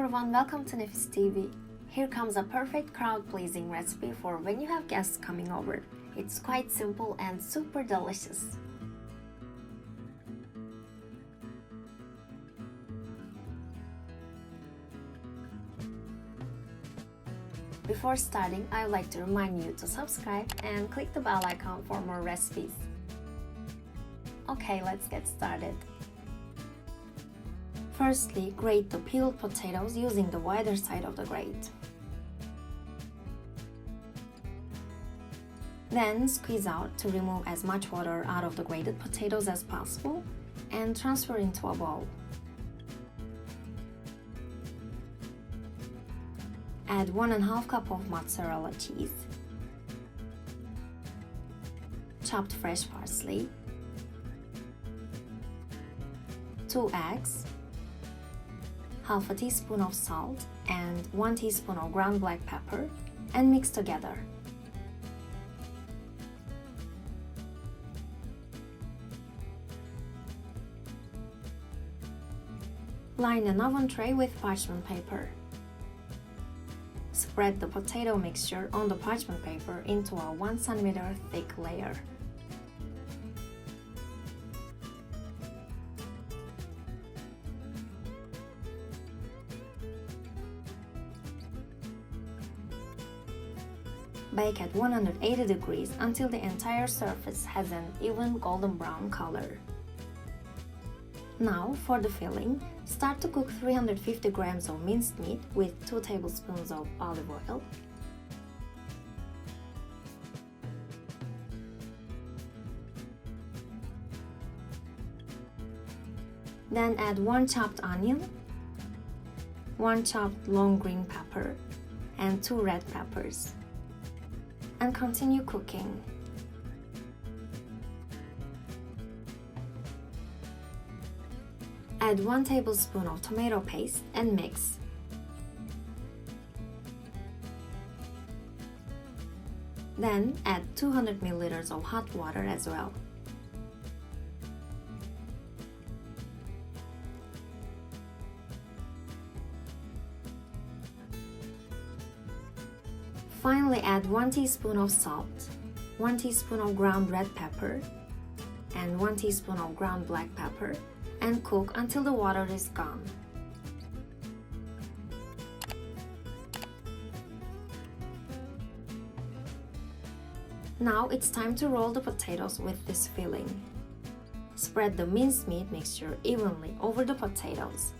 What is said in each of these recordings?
everyone, welcome to Nefis TV. Here comes a perfect crowd-pleasing recipe for when you have guests coming over. It's quite simple and super delicious. Before starting, I would like to remind you to subscribe and click the bell icon for more recipes. Okay, let's get started. Firstly, grate the peeled potatoes using the wider side of the grate. Then squeeze out to remove as much water out of the grated potatoes as possible and transfer into a bowl. Add 1½ cup of mozzarella cheese, chopped fresh parsley, 2 eggs, ½ teaspoon of salt and 1 teaspoon of ground black pepper, and mix together. Line an oven tray with parchment paper. Spread the potato mixture on the parchment paper into a 1 cm thick layer. Bake at 180 degrees until the entire surface has an even golden brown color. Now, for the filling, start to cook 350 grams of minced meat with 2 tablespoons of olive oil. Then add 1 chopped onion, 1 chopped long green pepper, and 2 red peppers, and continue cooking. Add 1 tablespoon of tomato paste and mix. Then add 200 ml of hot water as well. Finally, add 1 teaspoon of salt, 1 teaspoon of ground red pepper, and 1 teaspoon of ground black pepper, and cook until the water is gone. Now it's time to roll the potatoes with this filling. Spread the minced meat mixture evenly over the potatoes.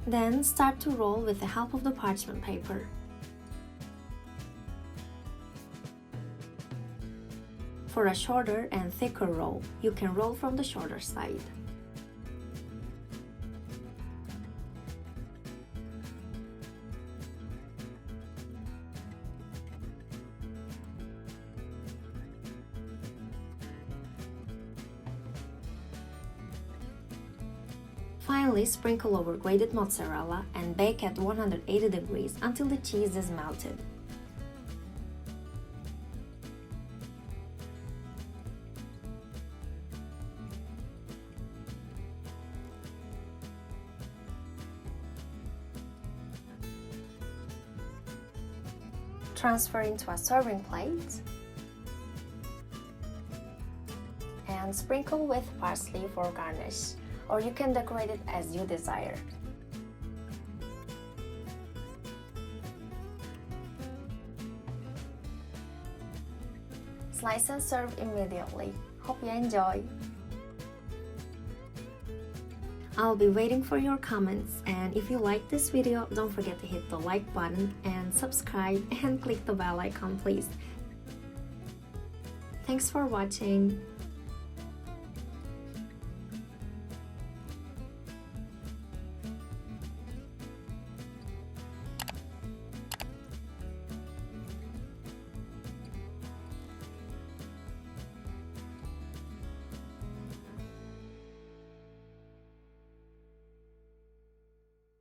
Then start to roll with the help of the parchment paper. For a shorter and thicker roll, you can roll from the shorter side. Finally, sprinkle over grated mozzarella and bake at 180 degrees until the cheese is melted. Transfer into a serving plate and sprinkle with parsley for garnish, or you can decorate it as you desire. Slice and serve immediately. Hope you enjoy! I'll be waiting for your comments, and if you like this video, don't forget to hit the like button and subscribe and click the bell icon, please. Thanks for watching.